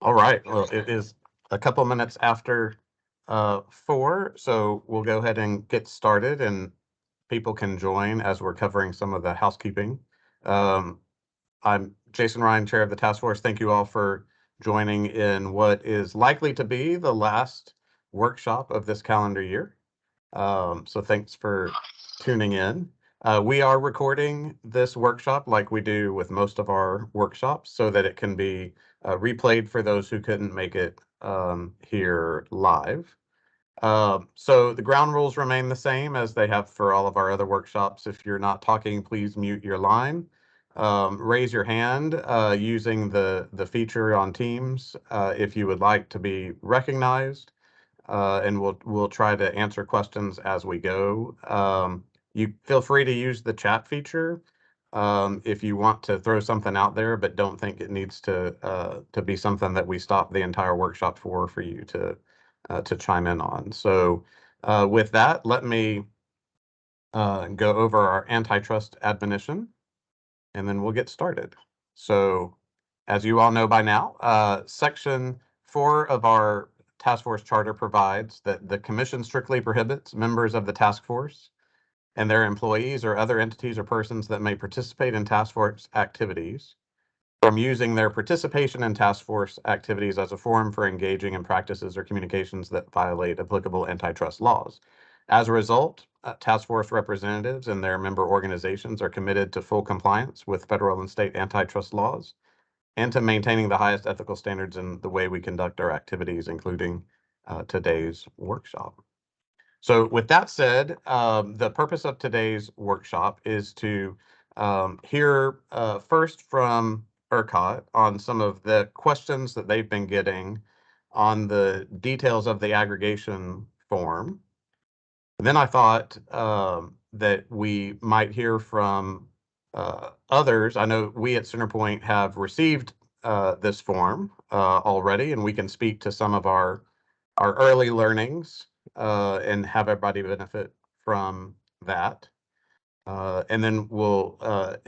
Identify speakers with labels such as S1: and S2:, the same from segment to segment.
S1: All right. Well, it is a couple minutes after 4, so we'll go ahead and get started, and people can join as we're covering some of the housekeeping. Um, I'm Jason Ryan, chair of the task force. Thank you all for joining in what is likely to be the last workshop of this calendar year. So thanks for tuning in. We are recording this workshop like we do with most of our workshops so that it can be replayed for those who couldn't make it here live. So the ground rules remain the same as they have for all of our other workshops. If you're not talking, please mute your line. Raise your hand using the feature on Teams if you would like to be recognized, and we'll try to answer questions as we go. You feel free to use the chat feature if you want to throw something out there, but don't think it needs to be something that we stop the entire workshop for you to chime in on. So with that, let me go over our antitrust admonition, and then we'll get started. So as you all know by now, Section 4 of our task force charter provides that the commission strictly prohibits members of the task force and their employees or other entities or persons that may participate in task force activities from using their participation in task force activities as a forum for engaging in practices or communications that violate applicable antitrust laws. As a result, task force representatives and their member organizations are committed to full compliance with federal and state antitrust laws and to maintaining the highest ethical standards in the way we conduct our activities, including today's workshop. So with that said, the purpose of today's workshop is to hear first from ERCOT on some of the questions that they've been getting on the details of the aggregation form. Then I thought that we might hear from others. I know we at Centerpoint have received this form already, and we can speak to some of our early learnings and have everybody benefit from that. And then we'll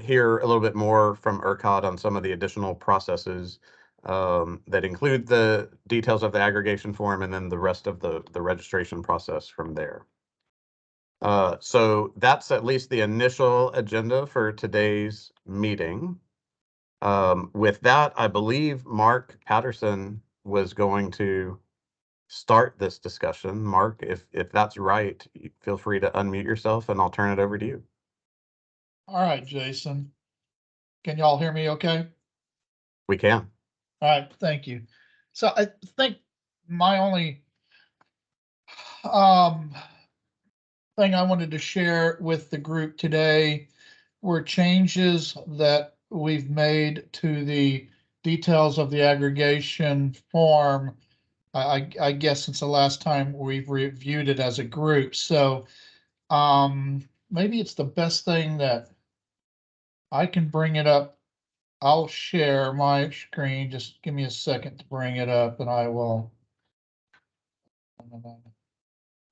S1: hear a little bit more from ERCOT on some of the additional processes that include the details of the aggregation form and then the rest of the registration process from there. So that's at least the initial agenda for today's meeting. With that, I believe Mark Patterson was going to start this discussion. Mark, if that's right, feel free to unmute yourself and I'll turn it over to you.
S2: All right, Jason. Can y'all hear me okay?
S1: We can.
S2: All right, thank you. So I think my only thing I wanted to share with the group today were changes that we've made to the details of the aggregation form. I guess since the last time we've reviewed it as a group. So maybe it's the best thing that I can bring it up. I'll share my screen. Just give me a second to bring it up and I will.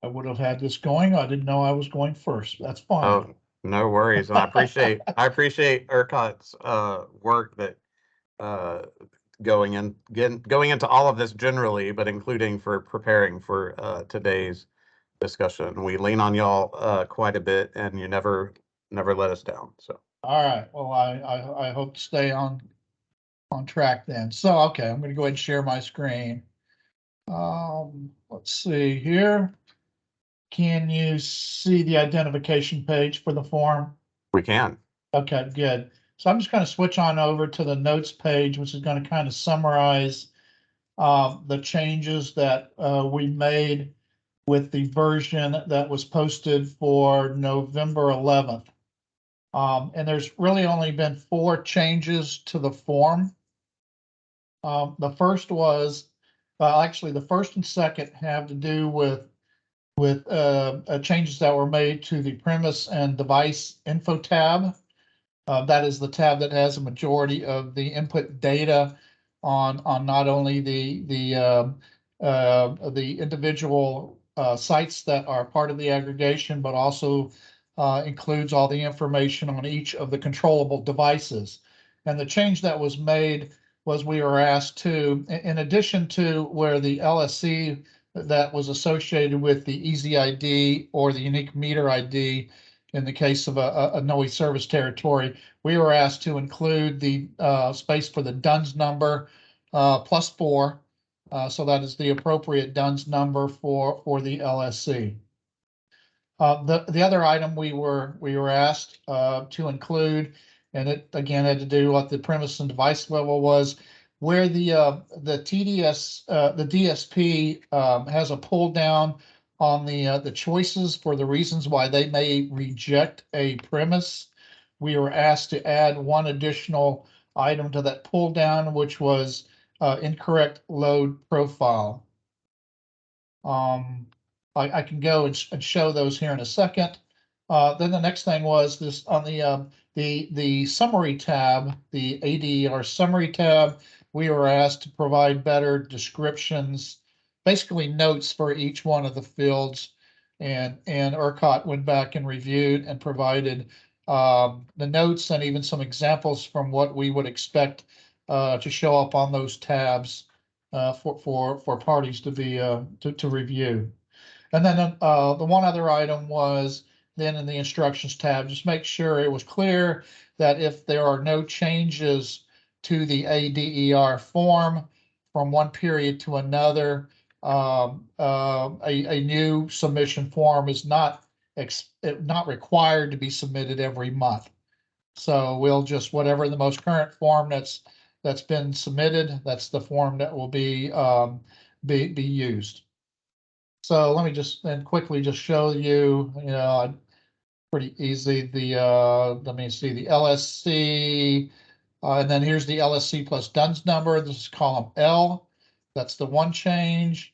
S2: I would have had this going. I didn't know I was going first. That's fine.
S1: Oh, no worries. And I appreciate ERCOT's work that going into all of this generally, but including for preparing for today's discussion. We lean on y'all quite a bit, and you never let us down. So.
S2: All right. Well, I hope to stay on track then. So okay, I'm going to go ahead and share my screen. Let's see here. Can you see the identification page for the form?
S1: We can.
S2: Okay, good. So I'm just going to switch on over to the notes page, which is going to kind of summarize the changes that we made with the version that was posted for November 11th. And there's really only been 4 changes to the form. The first was, actually the first and second have to do with changes that were made to the premise and device info tab. That is the tab that has a majority of the input data on not only the individual sites that are part of the aggregation, but also includes all the information on each of the controllable devices. And the change that was made was we were asked to, in addition to where the LSC that was associated with the Easy ID or the unique meter ID in the case of a NOE service territory, we were asked to include the space for the DUNS number +4. So that is the appropriate DUNS number for the LSC. The other item we were asked to include, and it again had to do what the premise and device level was, where the TDS the DSP has a pull down on the choices for the reasons why they may reject a premise. We were asked to add one additional item to that pull down, which was incorrect load profile. I can go and show those here in a second. Then the next thing was this on the summary tab, the ADER summary tab. We were asked to provide better descriptions, basically notes for each one of the fields, and ERCOT went back and reviewed and provided the notes and even some examples from what we would expect to show up on those tabs for parties to be to review. And then the one other item was then in the instructions tab, just make sure it was clear that if there are no changes to the ADER form from one period to another, a new submission form is not required to be submitted every month. So we'll just, whatever the most current form that's been submitted, that's the form that will be used. So let me just then quickly just show you, pretty easy. Let me see the LSC, and then here's the LSC plus DUNS number. This is column L. That's the one change.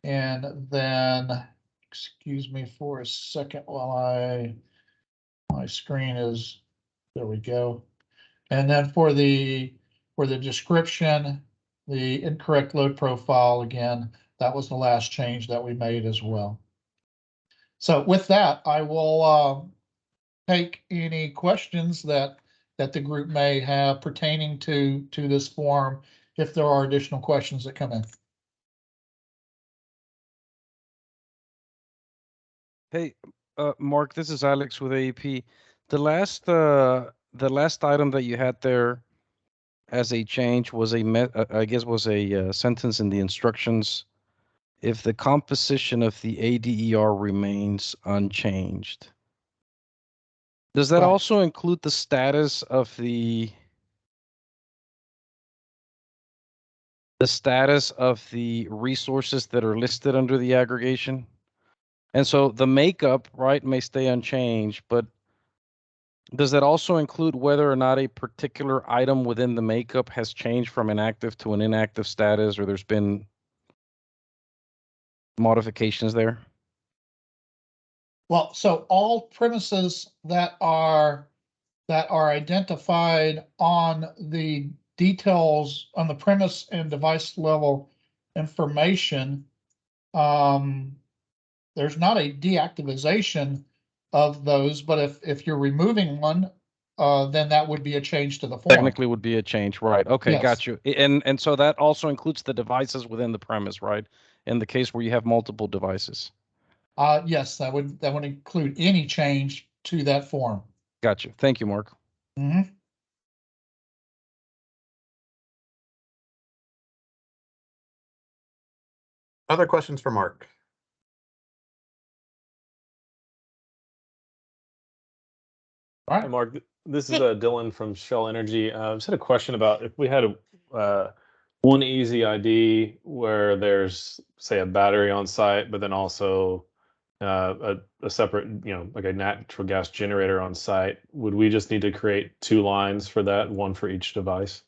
S2: And then, excuse me for a second while my screen is, there we go. And then for the description, the incorrect load profile, again, that was the last change that we made as well. So with that, I will take any questions that the group may have pertaining to this form, if there are additional questions that come in.
S3: Hey, Mark, this is Alex with AEP. The last item that you had there as a change was I guess was a sentence in the instructions. If the composition of the ADER remains unchanged. Does that
S2: Right.
S3: also include the status of the resources that are listed under the aggregation? And so the makeup, right, may stay unchanged, but does that also include whether or not a particular item within the makeup has changed from an active to an inactive status, or there's been modifications there?
S2: Well, so all premises that are identified on the details on the premise and device level information, there's not a deactivation of those, but if you're removing one, then that would be a change to the form.
S3: Technically would be a change, right? Okay,
S2: Yes.
S3: got you. And so that also includes the devices within the premise, right? In the case where you have multiple devices.
S2: Yes, that would include any change to that form.
S3: Got you. Thank you, Mark.
S2: Mm-hmm.
S1: Other questions for Mark?
S2: All right.
S4: Hi, Mark. This is Dylan from Shell Energy. I just had a question about if we had one easy ID where there's, say, a battery on site, but then also a separate, like a natural gas generator on site. Would we just need to create two lines for that, one for each device?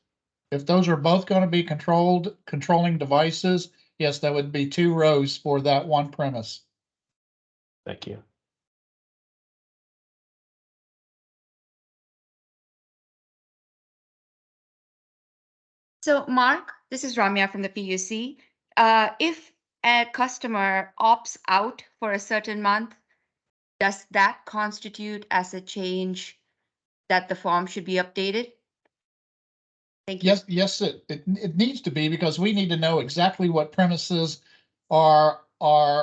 S2: If those are both going to be controlling devices, yes, that would be 2 rows for that one premise.
S4: Thank you.
S5: So Mark, this is Ramya from the PUC. If a customer opts out for a certain month, does that constitute as a change that the form should be updated? Thank you.
S2: Yes, it needs to be, because we need to know exactly what premises are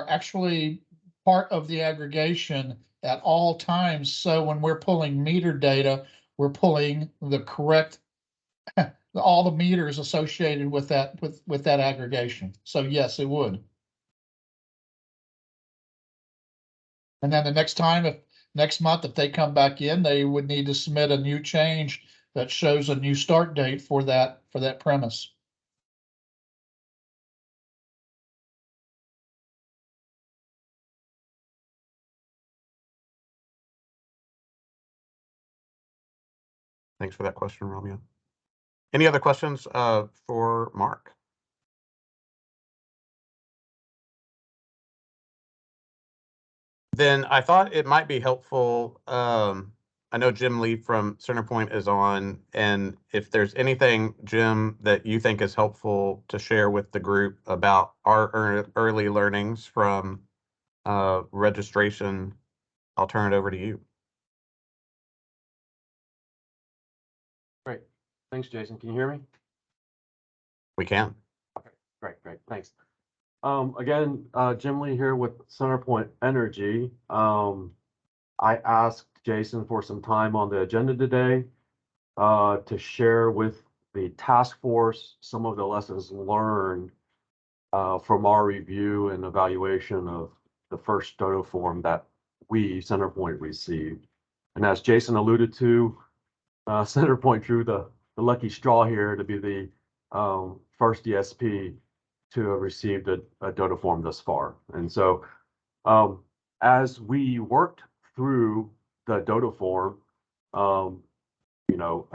S2: actually part of the aggregation at all times. So when we're pulling meter data, we're pulling the correct, all the meters associated with that, with that aggregation. So yes, it would. And then the next time, if next month, if they come back in, they would need to submit a new change that shows a new start date for that premise.
S1: Thanks for that question, Romeo. Any other questions for Mark? Then I thought it might be helpful. I know Jim Lee from Centerpoint is on, and if there's anything, Jim, that you think is helpful to share with the group about our early learnings from registration, I'll turn it over to you.
S6: Great. Thanks, Jason. Can you hear me?
S1: We can.
S6: Okay, great. Thanks. Again, Jim Lee here with Centerpoint Energy. I asked Jason for some time on the agenda today to share with the task force some of the lessons learned from our review and evaluation of the first DOTA form that we, Centerpoint, received. And as Jason alluded to, Centerpoint drew the lucky straw here to be the first DSP to have received a DOTA form thus far. And so as we worked through the DOTA form, I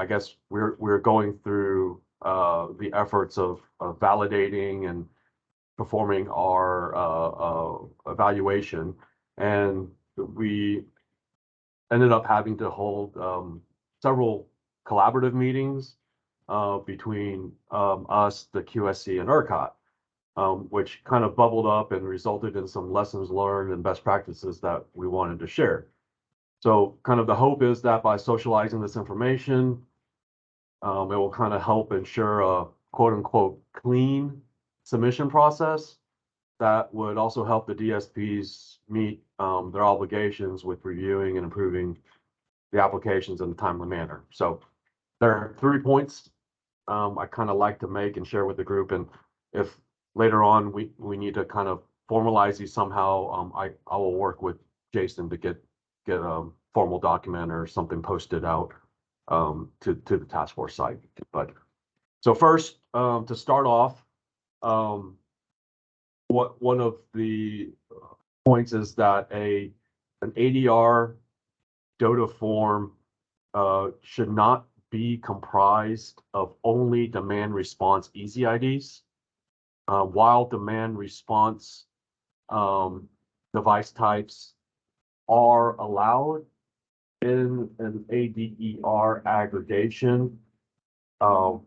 S6: guess we're going through the efforts of validating and performing our evaluation, and we ended up having to hold several collaborative meetings between us, the QSC, and ERCOT, which kind of bubbled up and resulted in some lessons learned and best practices that we wanted to share. So kind of the hope is that by socializing this information, it will kind of help ensure a quote unquote clean submission process that would also help the DSPs meet their obligations with reviewing and improving the applications in a timely manner. So there are 3 points I kind of like to make and share with the group. And if later on we need to kind of formalize these somehow, I will work with Jason to get a formal document or something posted out to the task force site. But so first, to start off, one of the points is that an ADR DOTA form should not be comprised of only demand response easy IDs, while demand response device types are allowed in an ADER aggregation. The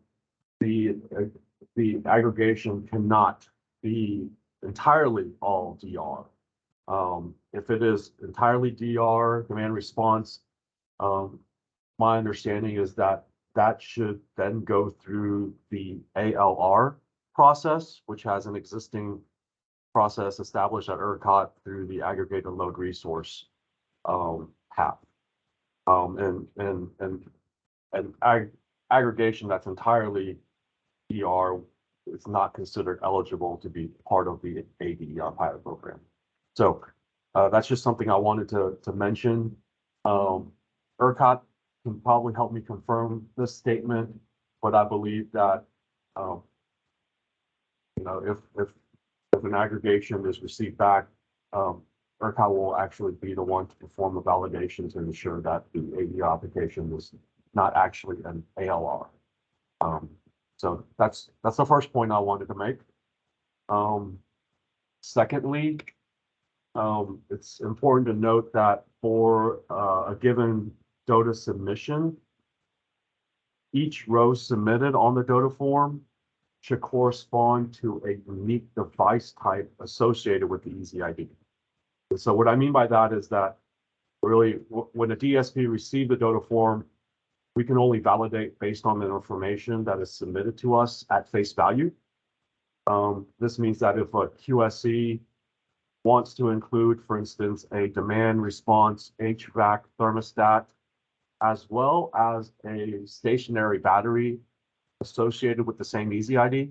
S6: aggregation cannot be entirely all DR. If it is entirely DR, demand response, my understanding is that that should then go through the ALR process, which has an existing process established at ERCOT through the aggregated load resource path. And aggregation that's entirely DR is not considered eligible to be part of the ADER pilot program. So that's just something I wanted to mention. ERCOT can probably help me confirm this statement, but I believe that if an aggregation is received back, ERCOT will actually be the one to perform the validation to ensure that the ADER application is not actually an ALR. So that's the first point I wanted to make. Secondly, it's important to note that for a given DOTA submission, each row submitted on the DOTA form should correspond to a unique device type associated with the easy ID. And so what I mean by that is that really when a DSP received the DOTA form, we can only validate based on the information that is submitted to us at face value. This means that if a QSC wants to include, for instance, a demand response HVAC thermostat, as well as a stationary battery associated with the same Easy ID,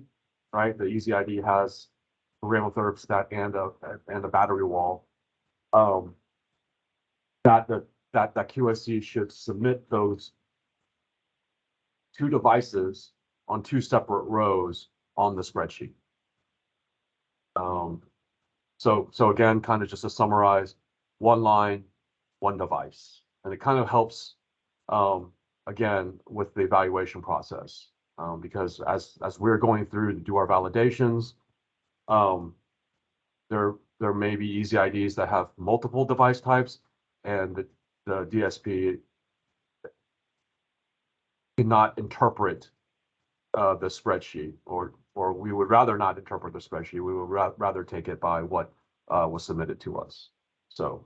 S6: right? The Easy ID has a programmable thermostat and a battery wall. That QSC should submit those two devices on two separate rows on the spreadsheet. So again, kind of just to summarize, one line, one device, and it kind of helps again with the evaluation process, because as we're going through to do our validations, there may be Easy IDs that have multiple device types, and the DSP cannot interpret the spreadsheet, or we would rather not interpret the spreadsheet. We would rather take it by what was submitted to us. So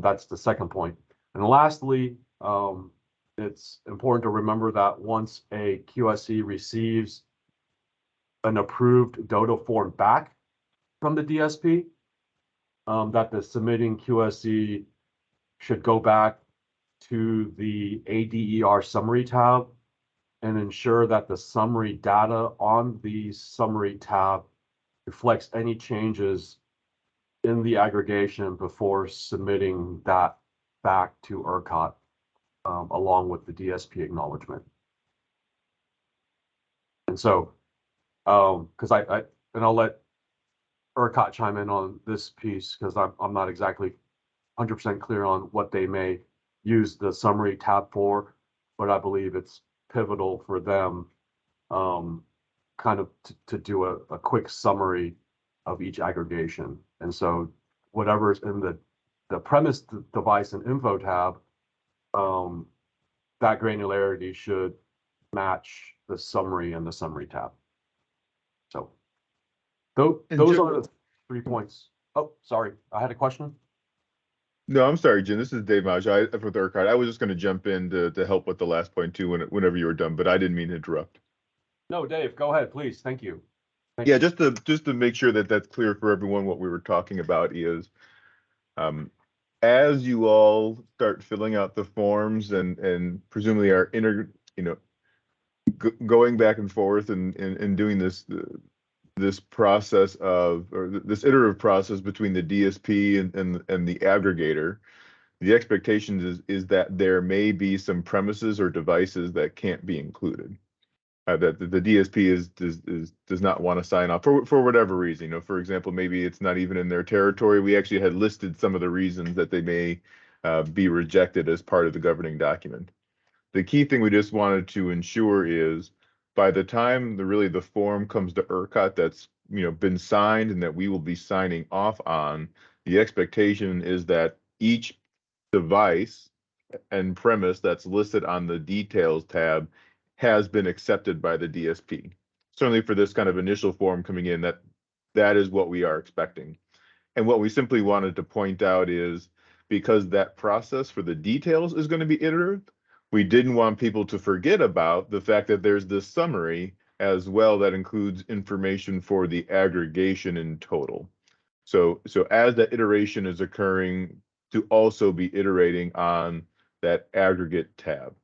S6: that's the second point. And lastly, it's important to remember that once a QSC receives an approved DOTA form back from the DSP, that the submitting QSC should go back to the ADER summary tab and ensure that the summary data on the summary tab reflects any changes in the aggregation before submitting that back to ERCOT, along with the DSP acknowledgement. And so, because I'll let ERCOT chime in on this piece, because I'm not exactly 100% clear on what they may use the summary tab for, but I believe it's pivotal for them kind of to do a quick summary of each aggregation. And so whatever's in the premise device and info tab, that granularity should match the summary and the summary tab. So those are the 3 points. Oh, sorry, I had a question.
S7: No, I'm sorry, Jim. This is Dave Maj. With ERCOT, I was just going to jump in to help with the last point too, whenever you were done, but I didn't mean to interrupt.
S6: No, Dave, go ahead, please. Thank you.
S7: Yeah, just to make sure that that's clear for everyone, what we were talking about is, as you all start filling out the forms and presumably are going back and forth and doing this process this iterative process between the DSP and the aggregator, the expectation is that there may be some premises or devices that can't be included. That the DSP does not want to sign off for whatever reason. For example, maybe it's not even in their territory. We actually had listed some of the reasons that they may be rejected as part of the governing document. The key thing we just wanted to ensure is by the time the form comes to ERCOT that's been signed and that we will be signing off on, the expectation is that each device and premise that's listed on the details tab has been accepted by the DSP. Certainly for this kind of initial form coming in, that is what we are expecting. And what we simply wanted to point out is, because that process for the details is going to be iterative, we didn't want people to forget about the fact that there's this summary as well that includes information for the aggregation in total. So as that iteration is occurring, to also be iterating on that aggregate tab.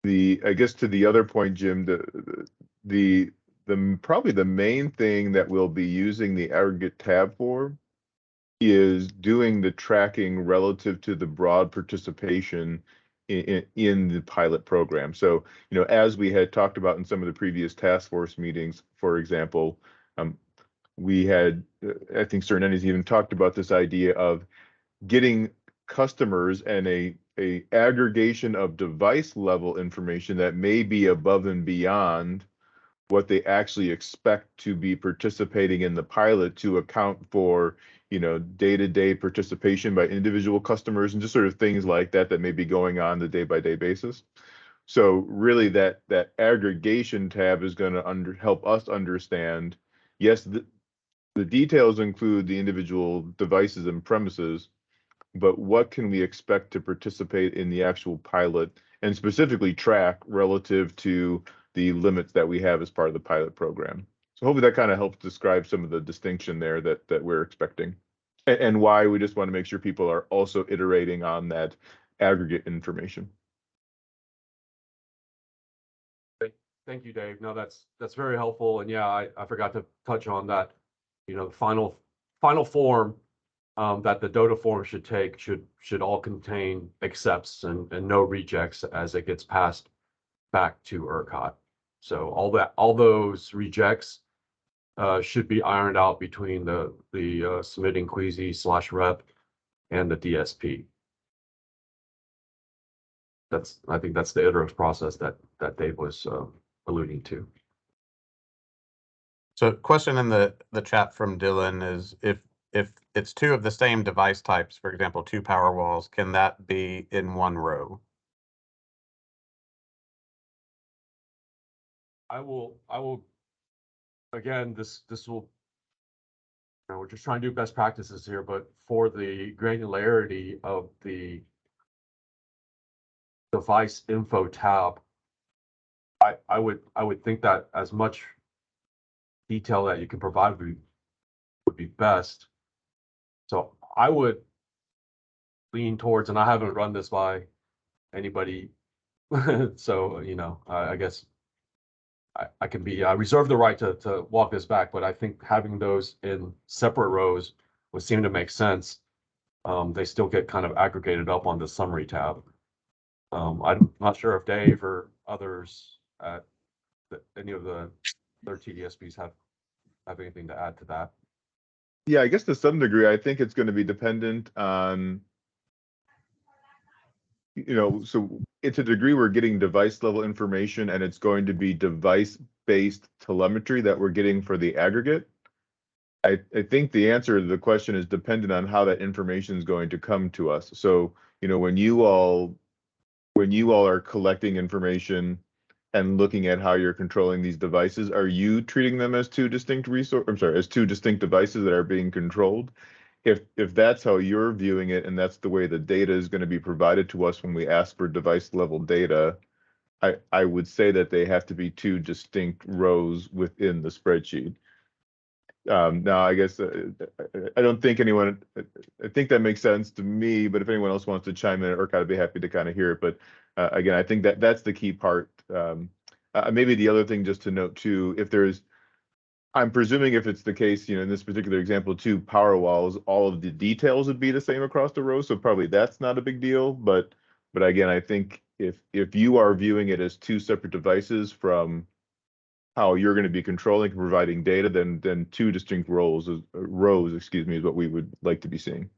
S7: I guess to the other point, Jim, the probably the main thing that we'll be using the aggregate tab for is doing the tracking relative to the broad participation in the pilot program. So, as we had talked about in some of the previous task force meetings, for example, we had, I think certain entities even talked about this idea of getting customers and a aggregation of device level information that may be above and beyond what they actually expect to be participating in the pilot, to account for day-to-day participation by individual customers and just sort of things like that may be going on the day-by-day basis. So really that aggregation tab is going to help us understand, yes, the details include the individual devices and premises, but what can we expect to participate in the actual pilot and specifically track relative to the limits that we have as part of the pilot program. So hopefully that kind of helps describe some of the distinction there that we're expecting, and why we just want to make sure people are also iterating on that aggregate information.
S6: Thank you, Dave. No, that's very helpful. And yeah, I forgot to touch on that. You know, the final form that the DOTA form should take should all contain accepts and no rejects as it gets passed back to ERCOT. So all those rejects should be ironed out between the submitting queasy/rep and the DSP. I think that's the iterative process that Dave was alluding to.
S1: So question in the chat from Dylan is if it's two of the same device types, for example, 2 power walls, can that be in one row?
S6: I will again, this will, you know, we're just trying to do best practices here, but for the granularity of the device info tab, I would think that as much detail that you can provide would be best. So I would lean towards, and I haven't run this by anybody, so you know, I guess I can be reserve the right to walk this back, but I think having those in separate rows would seem to make sense. They still get kind of aggregated up on the summary tab. I'm not sure if Dave or others at any of the other TDSPs have anything to add to that.
S7: Yeah, I guess to some degree, I think it's going to be dependent on, you know, so it's a degree we're getting device level information, and it's going to be device based telemetry that we're getting for the aggregate. I think the answer to the question is dependent on how that information is going to come to us. So, you know, when you all are collecting information and looking at how you're controlling these devices, are you treating them as two distinct as two distinct devices that are being controlled? If that's how you're viewing it, and that's the way the data is going to be provided to us when we ask for device level data, I would say that they have to be two distinct rows within the spreadsheet. Now, I guess I don't think anyone, I think that makes sense to me, but if anyone else wants to chime in, or I'd be happy to kind of hear it. But again, I think that's the key part. Maybe the other thing just to note too, if there's, I'm presuming if it's the case, you know, in this particular example, 2 power walls, all of the details would be the same across the row. So probably that's not a big deal. But again, I think if you are viewing it as 2 separate devices from how you're going to be controlling and providing data, then 2 distinct rows, excuse me, is what we would like to be seeing.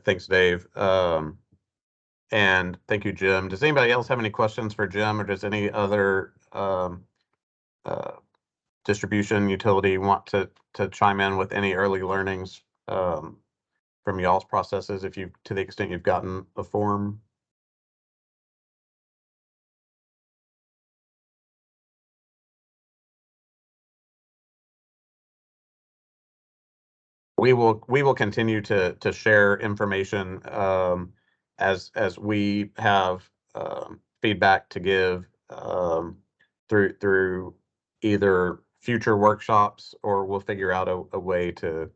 S1: Thanks, Dave. And thank you, Jim. Does anybody else have any questions for Jim, or does any other distribution utility want to chime in with any early learnings from y'all's processes, if you, to the extent you've gotten a form? We will continue to share information as we have feedback to give through either future workshops, or we'll figure out a way to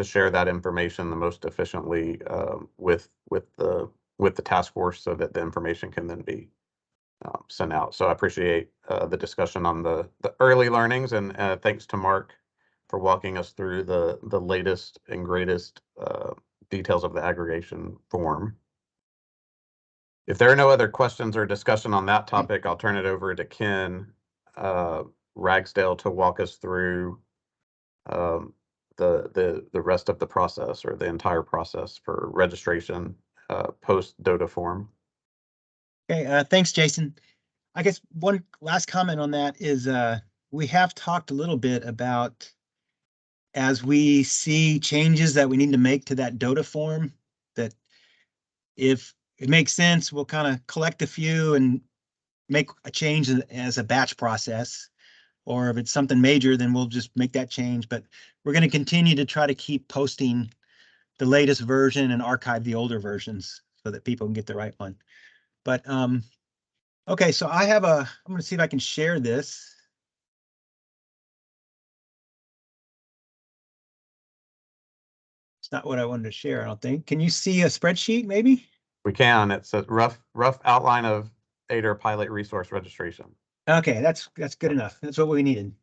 S1: share that information the most efficiently with the task force, so that the information can then be sent out. So I appreciate the discussion on the early learnings, and thanks to Mark for walking us through the latest and greatest details of the aggregation form. If there are no other questions or discussion on that topic, I'll turn it over to Ken Ragsdale to walk us through the rest of the process, or the entire process for registration post DOTA form.
S8: Okay, thanks, Jason. I guess one last comment on that is we have talked a little bit about, as we see changes that we need to make to that DOTA form, that if it makes sense, we'll kind of collect a few and make a change as a batch process. or if it's something major, then we'll just make that change. But we're going to continue to try to keep posting the latest version and archive the older versions so that people can get the right one. But okay, so I'm going to see if I can share this. It's not what I wanted to share, I don't think. Can you see a spreadsheet maybe?
S1: We can. It's a rough outline of ADER pilot resource registration.
S8: Okay, that's good enough. That's what we needed.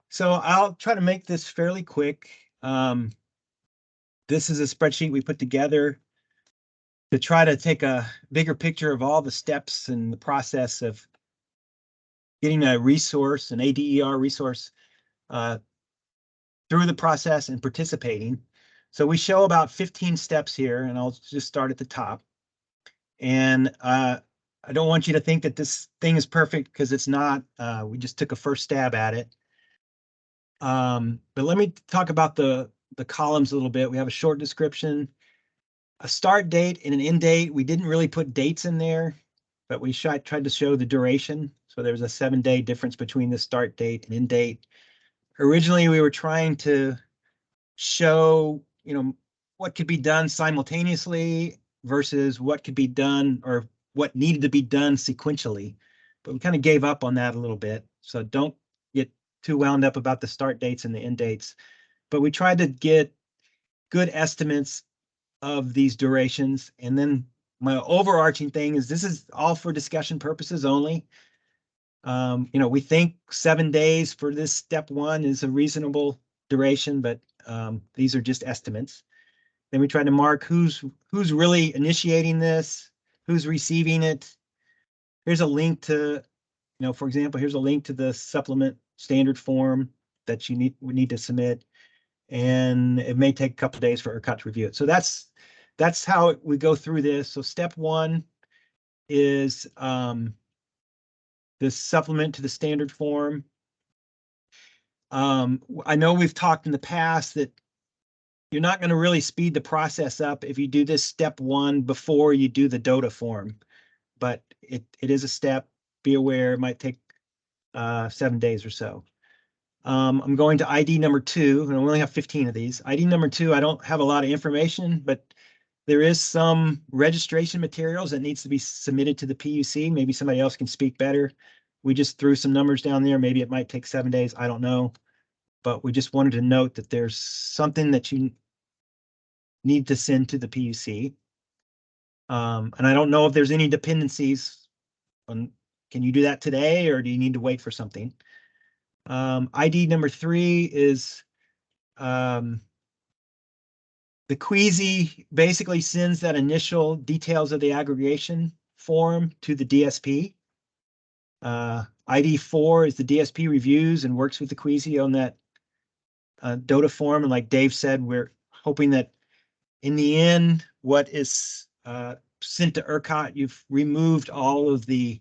S8: So I'll try to make this fairly quick. This is a spreadsheet we put together to try to take a bigger picture of all the steps and the process of getting a resource, an ADER resource, through the process and participating. So we show about 15 steps here, and I'll just start at the top. And I don't want you to think that this thing is perfect, because it's not. We just took a first stab at it. But let me talk about the columns a little bit. We have a short description, a start date and an end date. We didn't really put dates in there, but we tried to show the duration. So there's a 7-day difference between the start date and end date. Originally, we were trying to show, what could be done simultaneously versus what could be done or what needed to be done sequentially. But we kind of gave up on that a little bit. So don't get too wound up about the start dates and the end dates. But we tried to get good estimates of these durations. And then my overarching thing is this is all for discussion purposes only. We think 7 days for this step 1 is a reasonable duration, but these are just estimates. Then we try to mark who's really initiating this, who's receiving it. Here's a link to, for example, here's a link to the supplement standard form that would need to submit. And it may take a couple of days for ERCOT to review it. So that's how we go through this. So step 1 is this supplement to the standard form. I know we've talked in the past that you're not going to really speed the process up if you do this step 1 before you do the DOTA form, but it is a step. Be aware it might take 7 days or so. I'm going to ID number 2, and I only have 15 of these. ID number 2, I don't have a lot of information, but there is some registration materials that needs to be submitted to the PUC. Maybe somebody else can speak better. We just threw some numbers down there. Maybe it might take 7 days. I don't know. But we just wanted to note that there's something that you need to send to the PUC. And I don't know if there's any dependencies on, can you do that today or do you need to wait for something? ID number 3 is the Queasy basically sends that initial details of the aggregation form to the DSP. ID 4 is the DSP reviews and works with the Queasy on that DOTA form. And like Dave said, we're hoping that in the end, what is sent to ERCOT, you've removed all of the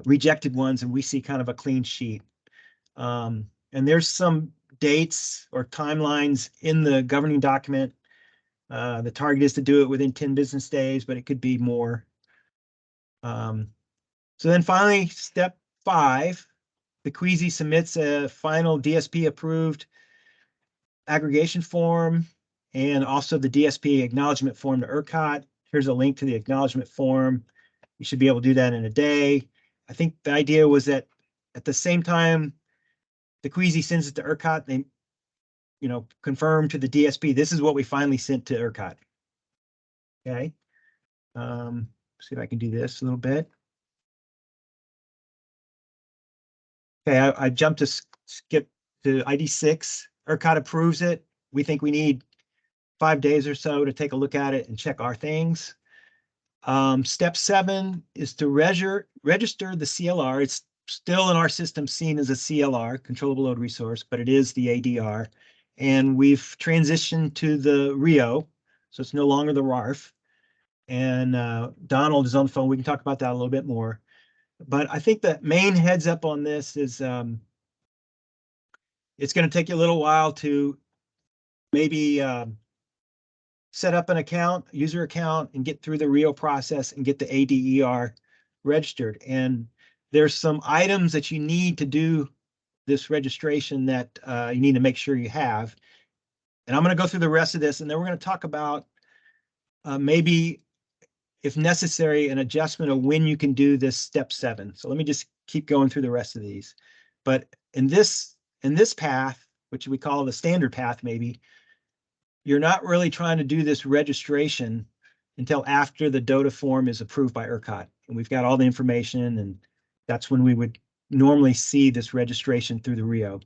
S8: rejected ones and we see kind of a clean sheet. And there's some dates or timelines in the governing document. The target is to do it within 10 business days, but it could be more. So then finally, step 5, the Queasy submits a final DSP approved aggregation form and also the DSP acknowledgement form to ERCOT. Here's a link to the acknowledgement form. You should be able to do that in a day. I think the idea was that at the same time the Queasy sends it to ERCOT, they confirm to the DSP, this is what we finally sent to ERCOT. Okay. See if I can do this a little bit. Okay, I jumped to skip to ID 6. ERCOT approves it. We think we need 5 days or so to take a look at it and check our things. Step 7 is to register the CLR. It's still in our system seen as a CLR, controllable load resource, but it is the ADR. And we've transitioned to the RIO, so it's no longer the RARF. And Donald is on the phone. We can talk about that a little bit more. But I think the main heads up on this is it's going to take you a little while to maybe set up an account, user account, and get through the RIO process and get the ADER registered. And there's some items that you need to do this registration that you need to make sure you have. And I'm going to go through the rest of this, and then we're going to talk about maybe, if necessary, an adjustment of when you can do this step 7. So let me just keep going through the rest of these. But in this path, which we call the standard path, maybe, you're not really trying to do this registration until after the DOTA form is approved by ERCOT. And we've got all the information, and that's when we would normally see this registration through the RIO.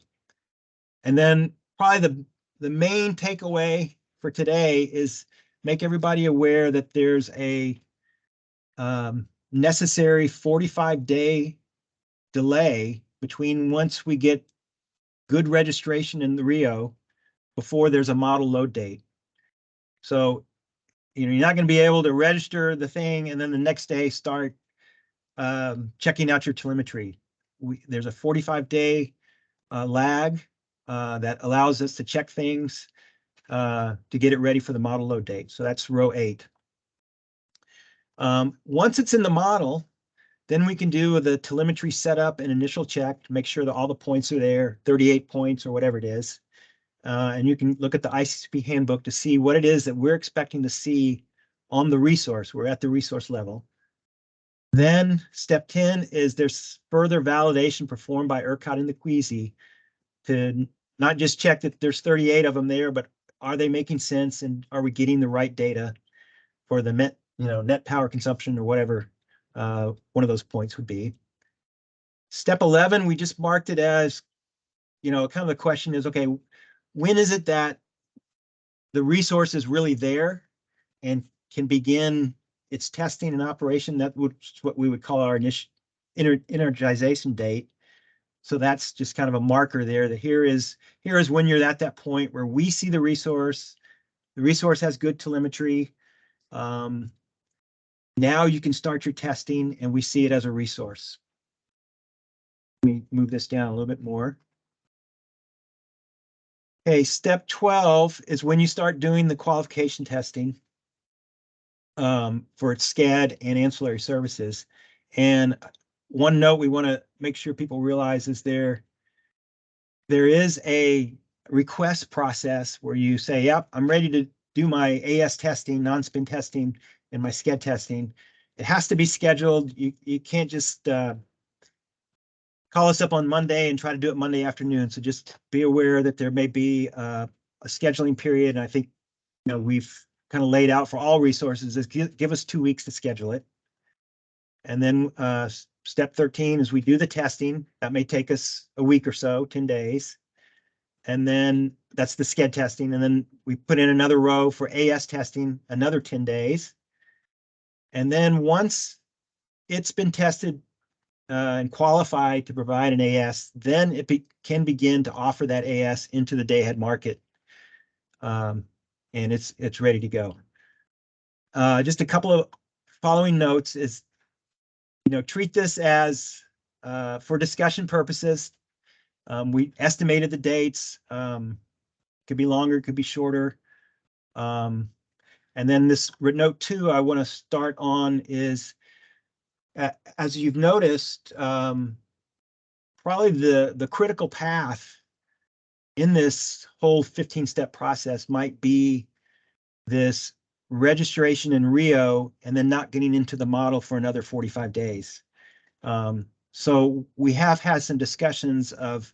S8: And then probably the main takeaway for today is make everybody aware that there's a necessary 45-day delay between once we get good registration in the RIO before there's a model load date. So, you're not going to be able to register the thing and then the next day start checking out your telemetry. There's a 45-day lag that allows us to check things to get it ready for the model load date. So that's row 8. Once it's in the model, then we can do the telemetry setup and initial check to make sure that all the points are there, 38 points or whatever it is. And you can look at the ICCP handbook to see what it is that we're expecting to see on the resource. We're at the resource level. Then step 10 is there's further validation performed by ERCOT and the QEZ to not just check that there's 38 of them there, but are they making sense and are we getting the right data for the net power consumption or whatever one of those points would be. Step 11, we just marked it as, kind of the question is, okay, when is it that the resource is really there and can begin its testing and operation? That would what we would call our initial energization date. So that's just kind of a marker there that here is when you're at that point where we see the resource has good telemetry. Now you can start your testing and we see it as a resource. Let me move this down a little bit more. Okay, step 12 is when you start doing the qualification testing for its SCAD and ancillary services. And one note we want to make sure people realize is there is a request process where you say, yep, I'm ready to do my AS testing, non-spin testing, and my SCAD testing. It has to be scheduled. You can't just call us up on Monday and try to do it Monday afternoon. So just be aware that there may be a scheduling period. And I think we've kind of laid out for all resources is give us 2 weeks to schedule it. And then step 13 is we do the testing. That may take us a week or so, 10 days. And then that's the SCAD testing. And then we put in another row for AS testing, another 10 days. And then once it's been tested and qualified to provide an AS, then it can begin to offer that AS into the day-ahead market. And it's ready to go. Just a couple of following notes is, treat this as for discussion purposes. We estimated the dates. Could be longer, could be shorter. And then this note 2 I want to start on is, as you've noticed, probably the critical path in this whole 15-step process might be this registration in RIO and then not getting into the model for another 45 days. So we have had some discussions of,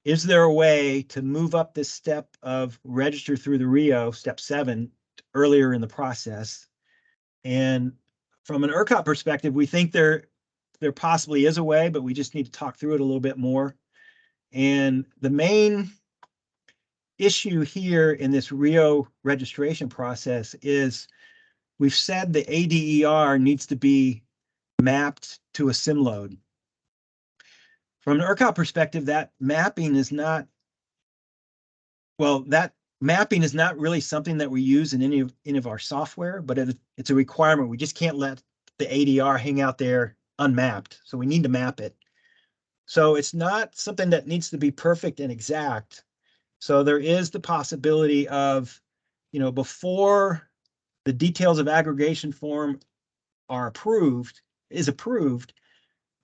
S8: is there a way to move up this step of register through the RIO, step 7, earlier in the process? And from an ERCOT perspective, we think there possibly is a way, but we just need to talk through it a little bit more. And the main issue here in this RIO registration process is we've said the ADER needs to be mapped to a sim load. From an ERCOT perspective, that mapping is not, really something that we use in any of our software, but it's a requirement. We just can't let the ADR hang out there unmapped. So we need to map it. So it's not something that needs to be perfect and exact. So there is the possibility of, before the details of aggregation form is approved,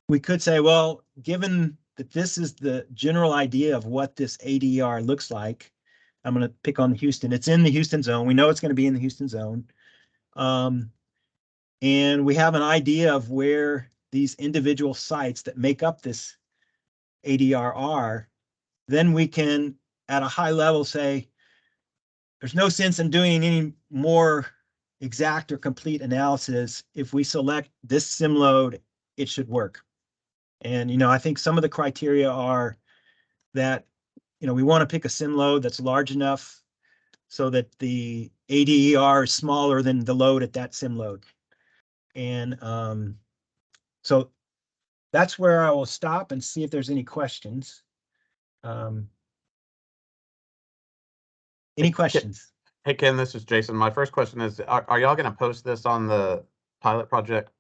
S8: we could say, well, given that this is the general idea of what this ADER looks like. I'm going to pick on Houston. It's in the Houston zone. We know it's going to be in the Houston zone. And we have an idea of where these individual sites that make up this ADER are. Then we can, at a high level, say, there's no sense in doing any more exact or complete analysis. If we select this sim load, it should work. And, I think some of the criteria are that, we want to pick a sim load that's large enough so that the ADER is smaller than the load at that sim load. And so that's where I will stop and see if there's any questions. Any questions?
S1: Hey, Ken, this is Jason. My first question is, are y'all going to post this on the pilot project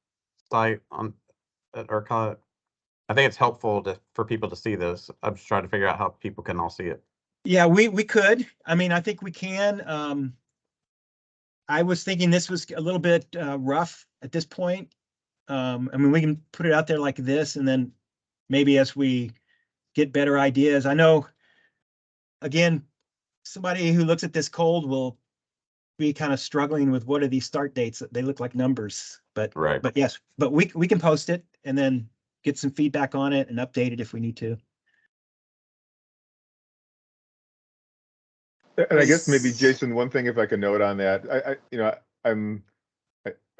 S1: site at ERCOT? I think it's helpful for people to see this. I'm just trying to figure out how people can all see it.
S8: Yeah, we could. I mean, I think we can. I was thinking this was a little bit rough at this point. I mean, we can put it out there like this, and then maybe as we get better ideas. I know, again, somebody who looks at this cold will be kind of struggling with what are these start dates. They look like numbers, but
S1: Right.
S8: But yes, but we can post it and then get some feedback on it and update it if we need to.
S7: And I guess maybe Jason, one thing if I can note on that,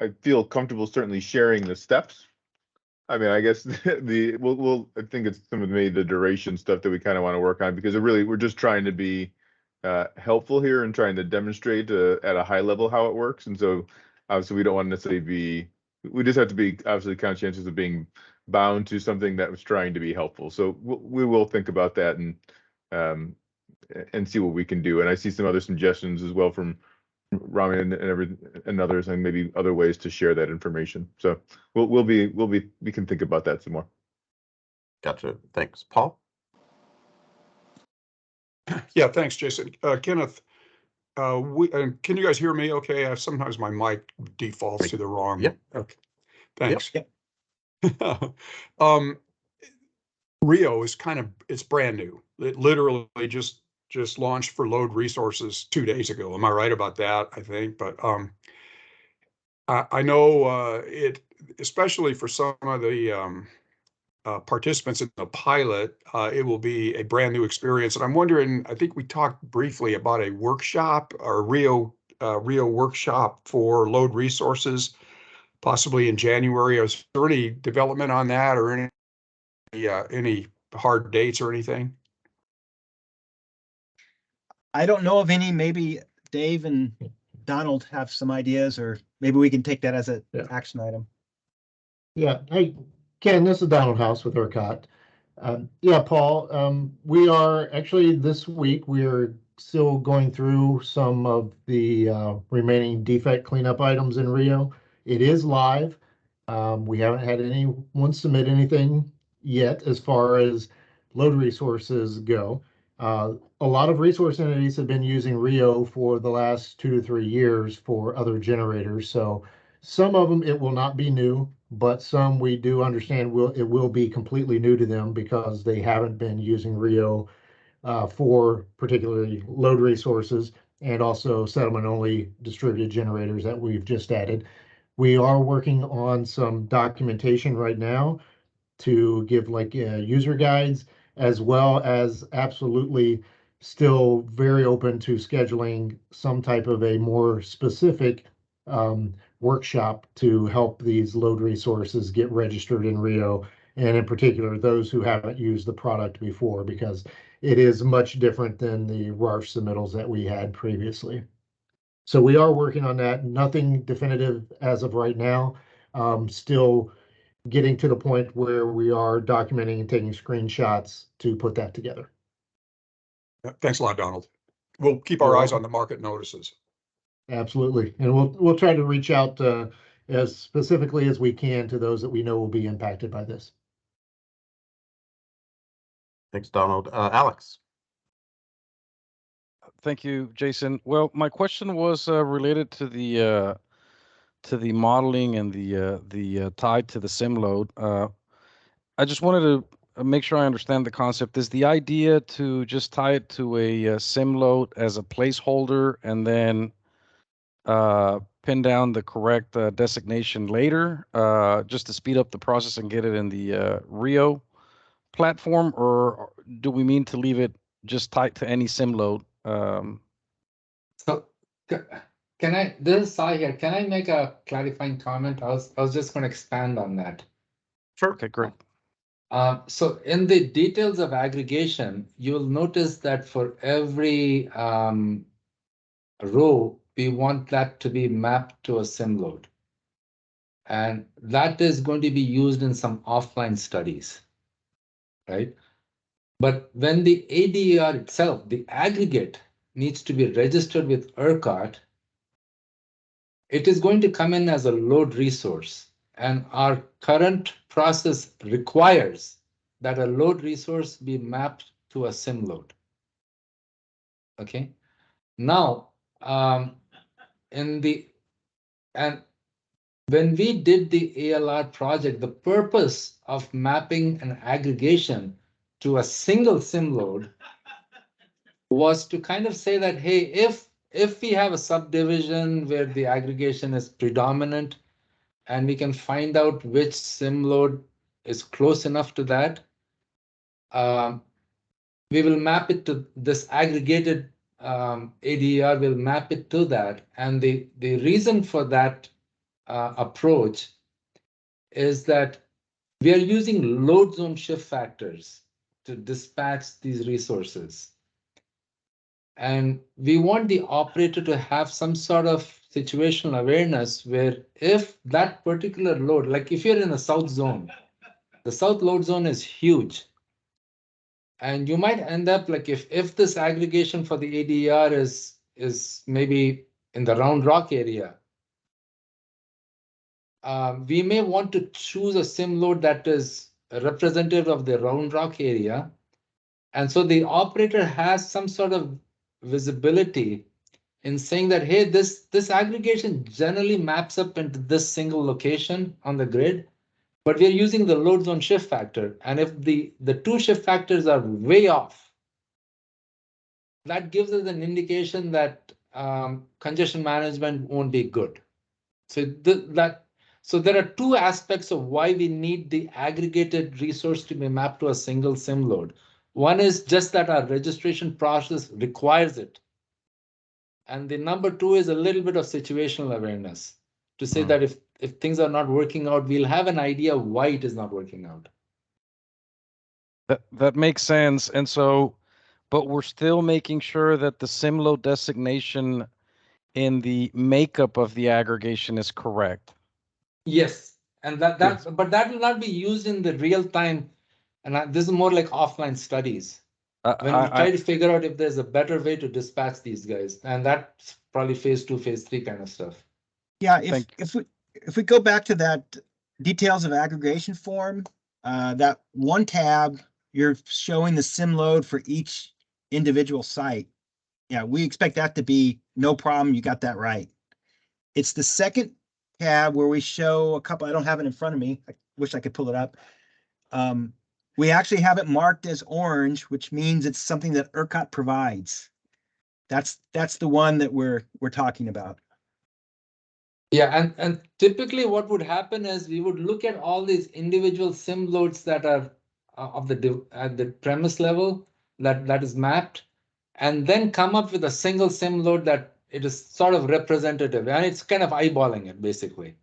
S7: I feel comfortable certainly sharing the steps. I mean, I guess I think it's some of the duration stuff that we kind of want to work on, because we're just trying to be helpful here and trying to demonstrate at a high level how it works. And so obviously we don't want to necessarily we just have to be obviously conscientious of being bound to something that was trying to be helpful. So we will think about that and see what we can do. And I see some other suggestions as well from Rami and others, and maybe other ways to share that information. So we can think about that some more.
S1: Gotcha. Thanks. Paul?
S9: Yeah, thanks, Jason. Kenneth, can you guys hear me okay? Sometimes my mic defaults to the wrong.
S1: Yep.
S9: Okay. Thanks.
S8: Yep.
S9: Rio is it's brand new. It literally just launched for load resources 2 days ago. Am I right about that? I think, but I know it, especially for some of the participants in the pilot, it will be a brand new experience. And I'm wondering, I think we talked briefly about a workshop or Rio workshop for load resources, possibly in January. Is there any development on that, or any hard dates or anything?
S8: I don't know of any. Maybe Dave and Donald have some ideas, or maybe we can take that as an action item.
S10: Yeah. Hey, Ken, this is Donald House with ERCOT. Yeah, Paul, we are actually this week, we are still going through some of the remaining defect cleanup items in Rio. It is live. We haven't had anyone submit anything yet as far as load resources go. A lot of resource entities have been using Rio for the last 2 to 3 years for other generators. So some of them, it will not be new, but some we do understand it will be completely new to them because they haven't been using Rio for particularly load resources, and also settlement only distributed generators that we've just added. We are working on some documentation right now to give like user guides, as well as absolutely still very open to scheduling some type of a more specific workshop to help these load resources get registered in Rio, and in particular those who haven't used the product before, because it is much different than the RARF submittals that we had previously. So we are working on that. Nothing definitive as of right now. Still getting to the point where we are documenting and taking screenshots to put that together.
S9: Thanks a lot, Donald. We'll keep our eyes on the market notices.
S10: Absolutely. And we'll try to reach out as specifically as we can to those that we know will be impacted by this.
S1: Thanks, Donald. Alex?
S3: Thank you, Jason. Well, my question was related to the modeling and the tied to the sim load. I just wanted to make sure I understand the concept. Is the idea to just tie it to a sim load as a placeholder and then pin down the correct designation later, just to speed up the process and get it in the Rio platform, or do we mean to leave it just tied to any sim load?
S11: So can I, this is Sai here, can I make a clarifying comment? I was just going to expand on that.
S1: Sure.
S3: Okay, great.
S11: So in the details of aggregation, you'll notice that for every row, we want that to be mapped to a sim load. And that is going to be used in some offline studies, right? But when the ADER itself, the aggregate, needs to be registered with ERCOT, it is going to come in as a load resource. And our current process requires that a load resource be mapped to a sim load. Okay. Now, when we did the ALR project, the purpose of mapping an aggregation to a single sim load was to kind of say that, hey, if we have a subdivision where the aggregation is predominant and we can find out which sim load is close enough to that, we will map it to this aggregated ADER will map it to that. And the reason for that approach is that we are using load zone shift factors to dispatch these resources. And we want the operator to have some sort of situational awareness where if that particular load, like if you're in a south zone, the south load zone is huge. And you might end up like if this aggregation for the ADER is maybe in the Round Rock area, we may want to choose a sim load that is representative of the Round Rock area. And so the operator has some sort of visibility in saying that, hey, this aggregation generally maps up into this single location on the grid, but we're using the load zone shift factor. And if the two shift factors are way off, that gives us an indication that congestion management won't be good. So so there are two aspects of why we need the aggregated resource to be mapped to a single sim load. One is just that our registration process requires it. And the number two is a little bit of situational awareness to say that if things are not working out, we'll have an idea why it is not working out.
S3: That makes sense. And so, but we're still making sure that the sim load designation in the makeup of the aggregation is correct.
S11: Yes, and but that will not be used in the real time. And this is more like offline studies. When we try to figure out if there's a better way to dispatch these guys, and that's probably phase 2, phase 3 kind of stuff.
S8: Yeah, if we go back to that details of aggregation form, that one tab, you're showing the sim load for each individual site. Yeah, we expect that to be no problem. You got that right. It's the second tab where we show a couple, I don't have it in front of me. I wish I could pull it up. We actually have it marked as orange, which means it's something that ERCOT provides. That's the one that we're talking about.
S11: Yeah, and typically what would happen is we would look at all these individual sim loads that are at the premise level that is mapped, and then come up with a single sim load that it is sort of representative, and it's kind of eyeballing it basically.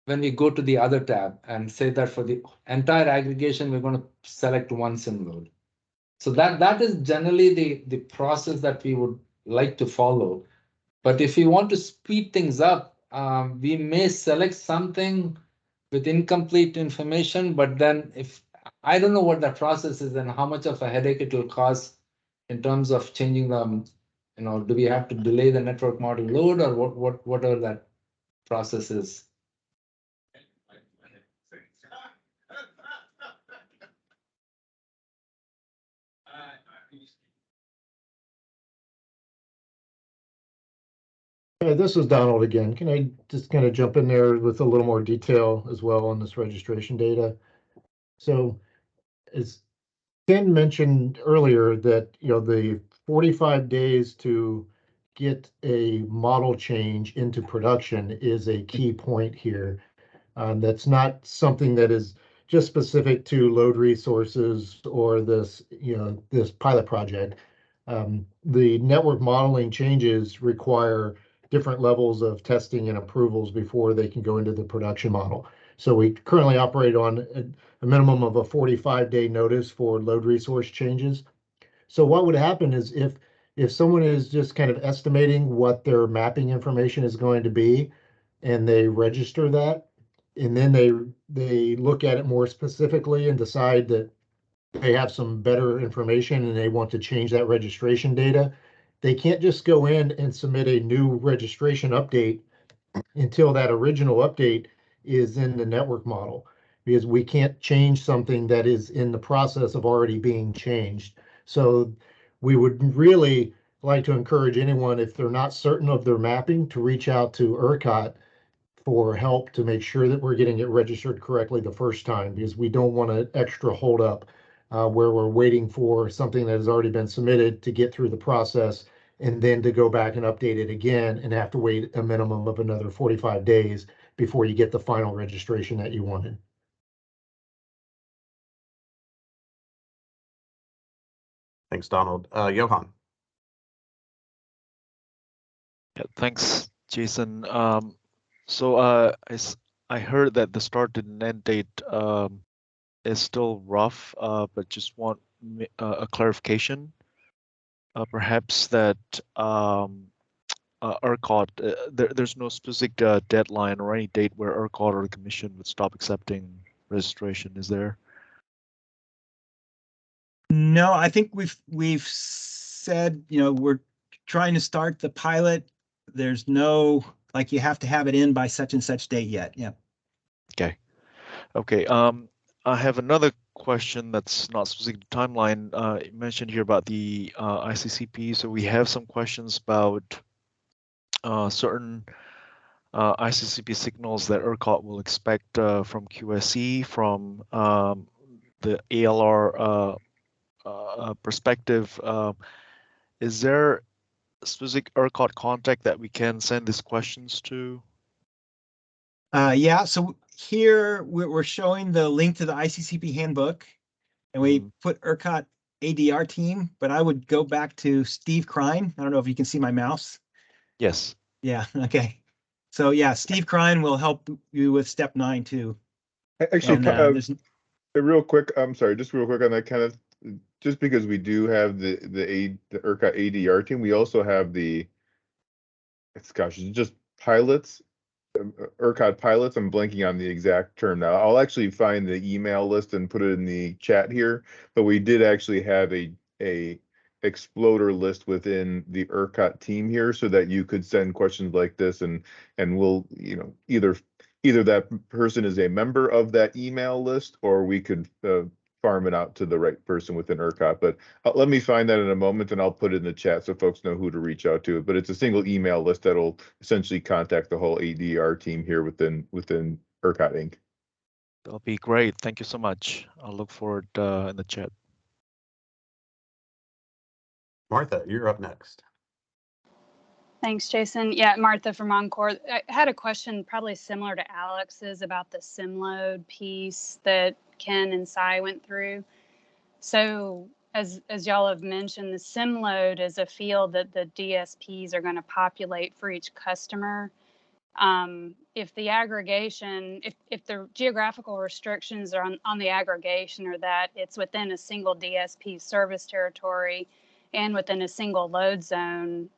S11: When we go to the other tab and say that for the entire aggregation, we're going to select one sim load. So that is generally the process that we would like to follow. But if we want to speed things up, we may select something with incomplete information, but then if I don't know what that process is and how much of a headache it will cause in terms of changing them, do we have to delay the network model load or whatever that process is?
S10: Hey, this is Donald again. Can I just kind of jump in there with a little more detail as well on this registration data? So as Ken mentioned earlier that, the 45 days to get a model change into production is a key point here. That's not something that is just specific to load resources or this pilot project. The network modeling changes require different levels of testing and approvals before they can go into the production model. So we currently operate on a minimum of a 45-day notice for load resource changes. So what would happen is if someone is just kind of estimating what their mapping information is going to be, and they register that, and then they look at it more specifically and decide that they have some better information and they want to change that registration data, they can't just go in and submit a new registration update until that original update is in the network model, because we can't change something that is in the process of already being changed. So we would really like to encourage anyone, if they're not certain of their mapping, to reach out to ERCOT for help to make sure that we're getting it registered correctly the first time, because we don't want an extra holdup where we're waiting for something that has already been submitted to get through the process and then to go back and update it again and have to wait a minimum of another 45 days before you get the final registration that you wanted.
S1: Thanks, Donald. Johan.
S12: Yeah, thanks, Jason. So I heard that the start and end date is still rough, but just want a clarification. Perhaps that ERCOT, there's no specific deadline or any date where ERCOT or the commission would stop accepting registration, is there?
S8: No, I think we've said, we're trying to start the pilot. There's no, like, you have to have it in by such and such date yet. Yeah.
S12: Okay. I have another question that's not specific to timeline. You mentioned here about the ICCP. So we have some questions about certain ICCP signals that ERCOT will expect from QSE, from the ALR perspective. Is there a specific ERCOT contact that we can send these questions to?
S8: Yeah, so here we're showing the link to the ICCP handbook, and we put ERCOT ADR team, but I would go back to Steve Krein. I don't know if you can see my mouse.
S12: Yes.
S8: Yeah, okay. So yeah, Steve Krein will help you with step 9 too.
S7: Actually,
S8: And,
S7: real quick, I'm sorry, just real quick on that, kind of, just because we do have the ERCOT ADR team, we also have it's just pilots, ERCOT pilots. I'm blanking on the exact term now. I'll actually find the email list and put it in the chat here, but we did actually have a exploder list within the ERCOT team here, so that you could send questions like this, and we'll, either that person is a member of that email list, or we could farm it out to the right person within ERCOT. But let me find that in a moment, and I'll put it in the chat so folks know who to reach out to. But it's a single email list that'll essentially contact the whole ADR team here within ERCOT Inc.
S12: That'll be great. Thank you so much. I'll look for it in the chat.
S1: Martha, you're up next.
S13: Thanks, Jason. Yeah, Martha from Encore. I had a question probably similar to Alex's about the sim load piece that Ken and Cy went through. So as y'all have mentioned, the sim load is a field that the DSPs are going to populate for each customer. If the aggregation, if the geographical restrictions are on the aggregation, or that it's within a single DSP service territory and within a single load zone,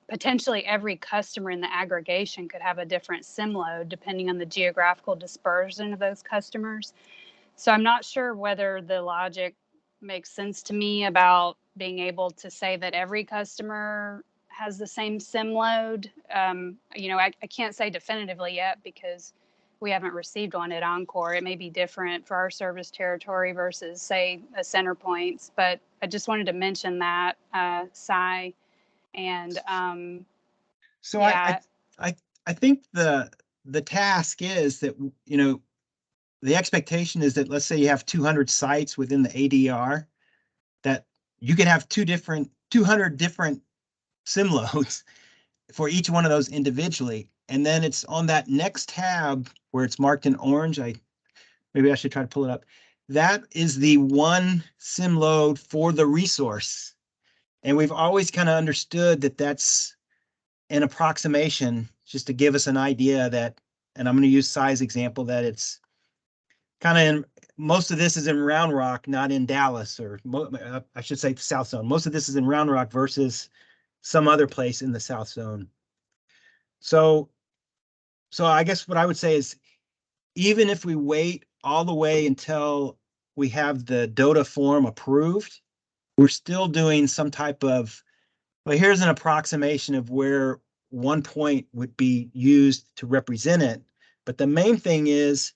S13: potentially every customer in the aggregation could have a different sim load depending on the geographical dispersion of those customers. So I'm not sure whether the logic makes sense to me about being able to say that every customer has the same sim load. I can't say definitively yet because we haven't received one at Encore. It may be different for our service territory versus, say, a Centerpoint's, but I just wanted to mention that, Cy. And
S8: so
S13: yeah.
S8: I think the task is that, the expectation is that, let's say you have 200 sites within the ADER, that you can have 200 different sim loads for each one of those individually. And then it's on that next tab where it's marked in orange. Maybe I should try to pull it up. That is the one sim load for the resource. And we've always kind of understood that that's an approximation, just to give us an idea that, and I'm going to use size example, that it's kind of in, most of this is in Round Rock, not in Dallas, or I should say South Zone. Most of this is in Round Rock versus some other place in the South Zone. So I guess what I would say is, even if we wait all the way until we have the DOTA form approved, we're still doing some type of, well, here's an approximation of where one point would be used to represent it. But the main thing is,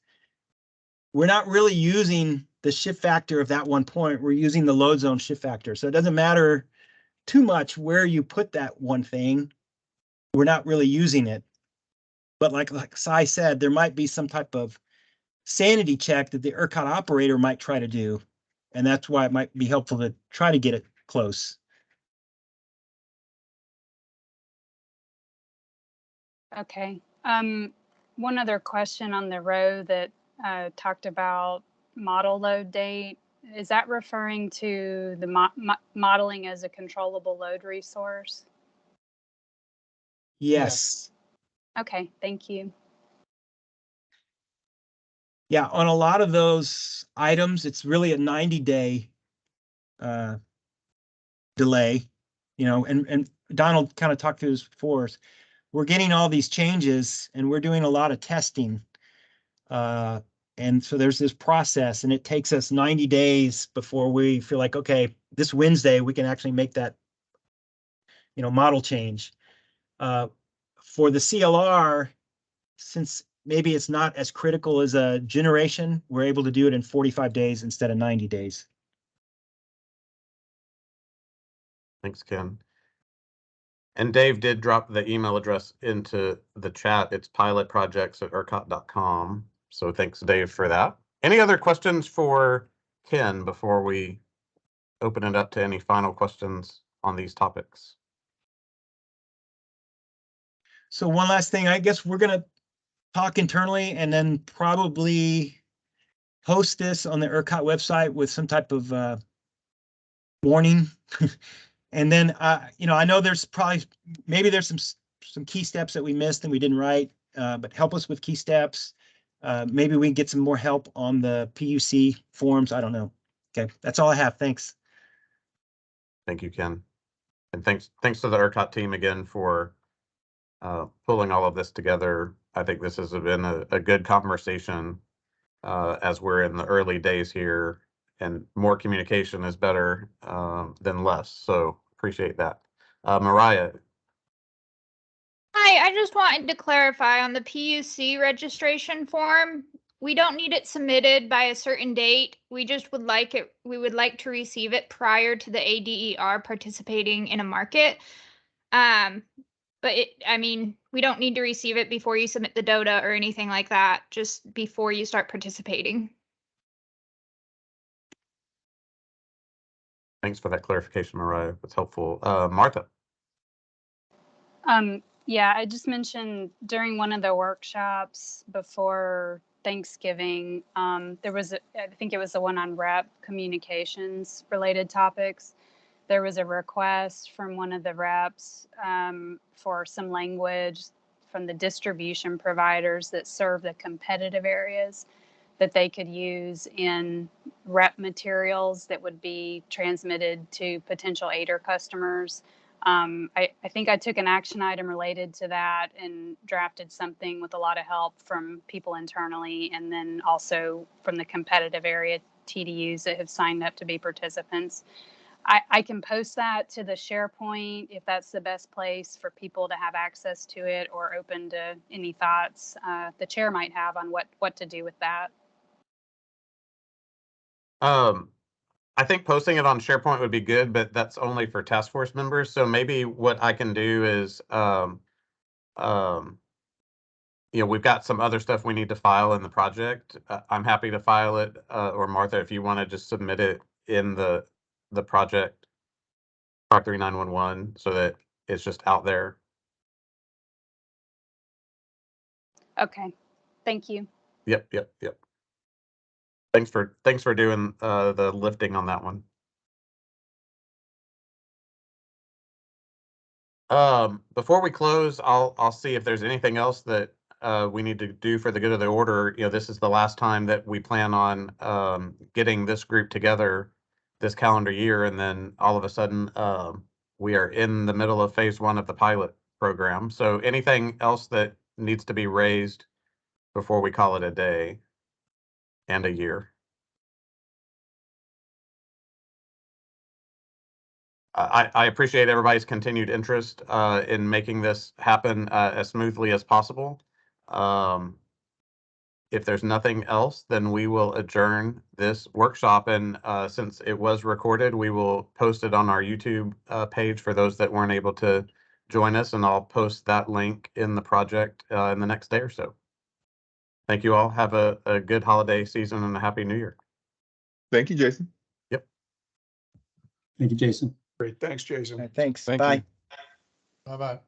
S8: we're not really using the shift factor of that one point. We're using the load zone shift factor. So it doesn't matter too much where you put that one thing. We're not really using it. But like Sai said, there might be some type of sanity check that the ERCOT operator might try to do. And that's why it might be helpful to try to get it close.
S13: Okay. One other question on the row that talked about model load date. Is that referring to the modeling as a controllable load resource?
S8: Yes.
S13: Okay, thank you.
S8: Yeah, on a lot of those items, it's really a 90-day delay, and Donald kind of talked through this before. We're getting all these changes and we're doing a lot of testing. And so there's this process, and it takes us 90 days before we feel like, okay, this Wednesday we can actually make that, model change. For the CLR, since maybe it's not as critical as a generation, we're able to do it in 45 days instead of 90 days.
S1: Thanks, Ken. And Dave did drop the email address into the chat. It's pilotprojects@ercot.com. So thanks, Dave, for that. Any other questions for Ken before we open it up to any final questions on these topics?
S8: So one last thing, I guess we're going to talk internally and then probably post this on the ERCOT website with some type of warning. And then, I know there's probably, maybe there's some key steps that we missed and we didn't write, but help us with key steps. Maybe we can get some more help on the PUC forms. I don't know. Okay, that's all I have. Thanks.
S1: Thank you, Ken. And thanks to the ERCOT team again for pulling all of this together. I think this has been a good conversation as we're in the early days here, and more communication is better than less. So appreciate that. Mariah.
S14: Hi, I just wanted to clarify on the PUC registration form. We don't need it submitted by a certain date. We just would like it. We would like to receive it prior to the ADER participating in a market. But we don't need to receive it before you submit the DOTA or anything like that, just before you start participating.
S1: Thanks for that clarification, Mariah. That's helpful. Martha.
S13: Yeah, I just mentioned during one of the workshops before Thanksgiving, there was, I think it was the one on rep communications related topics. There was a request from one of the reps for some language from the distribution providers that serve the competitive areas that they could use in rep materials that would be transmitted to potential ADER customers. I think I took an action item related to that and drafted something with a lot of help from people internally, and then also from the competitive area TDUs that have signed up to be participants. I can post that to the SharePoint if that's the best place for people to have access to it, or open to any thoughts the chair might have on what to do with that.
S1: I think posting it on SharePoint would be good, but that's only for task force members. So maybe what I can do is, you know, we've got some other stuff we need to file in the project. I'm happy to file it, or Martha, if you want to just submit it in the project Part 3911 so that it's just out there.
S13: Okay, thank you.
S1: Yep. Thanks for doing the lifting on that one. Before we close, I'll see if there's anything else that we need to do for the good of the order. You know, this is the last time that we plan on getting this group together this calendar year, and then all of a sudden we are in the middle of phase 1 of the pilot program. So anything else that needs to be raised before we call it a day and a year? I appreciate everybody's continued interest in making this happen as smoothly as possible. If there's nothing else, then we will adjourn this workshop. And since it was recorded, we will post it on our YouTube page for those that weren't able to join us. And I'll post that link in the project in the next day or so. Thank you all. Have a good holiday season and a happy new year.
S7: Thank you, Jason.
S1: Yep.
S15: Thank you, Jason.
S9: Great. Thanks, Jason.
S8: All right, thanks.
S3: Thank
S8: Bye.
S3: you.
S2: Bye-bye.